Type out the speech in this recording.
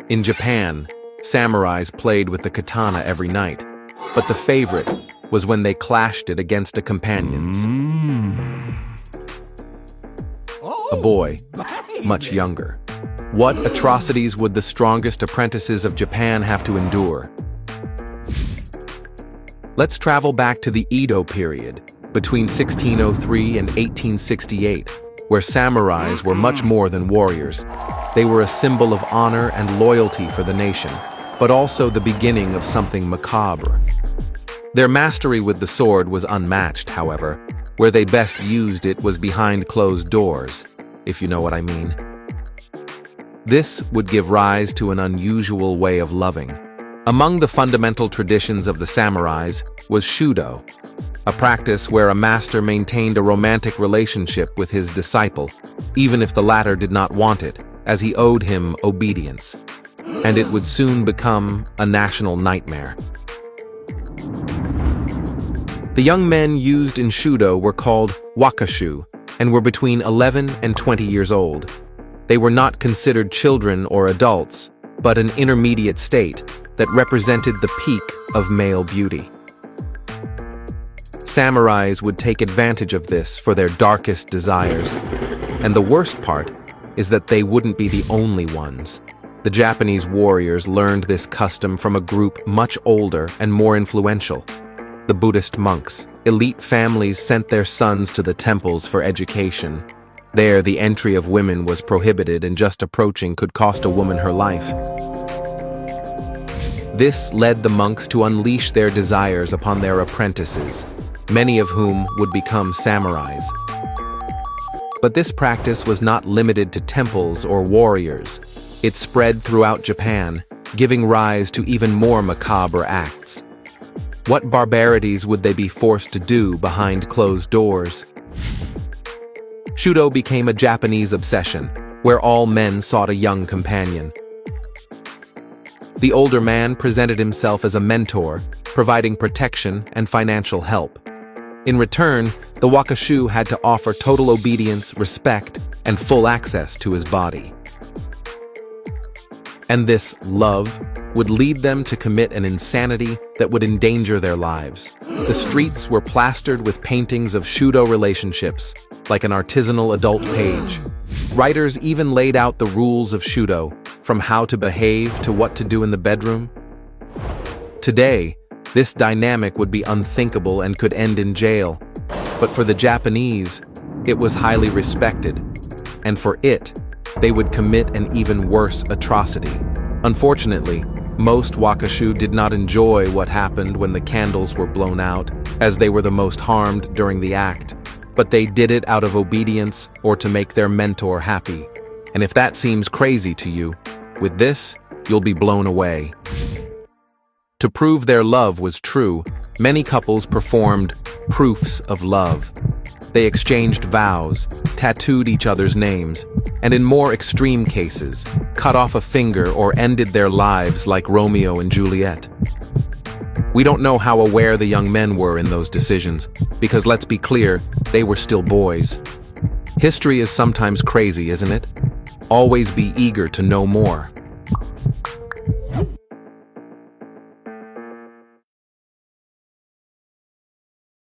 In Japan, samurais played with the katana every night, but the favorite was when they clashed it against a companion's. A boy, much younger. What atrocities would the strongest apprentices of Japan have to endure? Let's travel back to the Edo period, between 1603 and 1868, where samurais were much more than warriors. They were a symbol of honor and loyalty for the nation, but also the beginning of something macabre. Their mastery with the sword was unmatched, however. Where they best used it was behind closed doors, if you know what I mean. This would give rise to an unusual way of loving. Among the fundamental traditions of the samurais was shudo, a practice where a master maintained a romantic relationship with his disciple, even if the latter did not want it, as he owed him obedience. And it would soon become a national nightmare. The young men used in shudo were called wakashu and were between 11 and 20 years old. They were not considered children or adults, but an intermediate state that represented the peak of male beauty. Samurais would take advantage of this for their darkest desires. And the worst part is that they wouldn't be the only ones. The Japanese warriors learned this custom from a group much older and more influential, the Buddhist monks. Elite families sent their sons to the temples for education. There, the entry of women was prohibited, and just approaching could cost a woman her life. This led the monks to unleash their desires upon their apprentices, many of whom would become samurais. But this practice was not limited to temples or warriors. It spread throughout Japan, giving rise to even more macabre acts. What barbarities would they be forced to do behind closed doors? Shudo became a Japanese obsession, where all men sought a young companion. The older man presented himself as a mentor, providing protection and financial help. In return, the wakashu had to offer total obedience, respect, and full access to his body. And this love would lead them to commit an insanity that would endanger their lives. The streets were plastered with paintings of shudo relationships, like an artisanal adult page. Writers even laid out the rules of shudo, from how to behave to what to do in the bedroom. Today, this dynamic would be unthinkable and could end in jail. But for the Japanese, it was highly respected. And for it, they would commit an even worse atrocity. Unfortunately, most wakashu did not enjoy what happened when the candles were blown out, as they were the most harmed during the act. But they did it out of obedience or to make their mentor happy. And if that seems crazy to you, with this, you'll be blown away. To prove their love was true, many couples performed proofs of love. They exchanged vows, tattooed each other's names, and in more extreme cases, cut off a finger or ended their lives like Romeo and Juliet. We don't know how aware the young men were in those decisions, because let's be clear, they were still boys. History is sometimes crazy, isn't it? Always be eager to know more.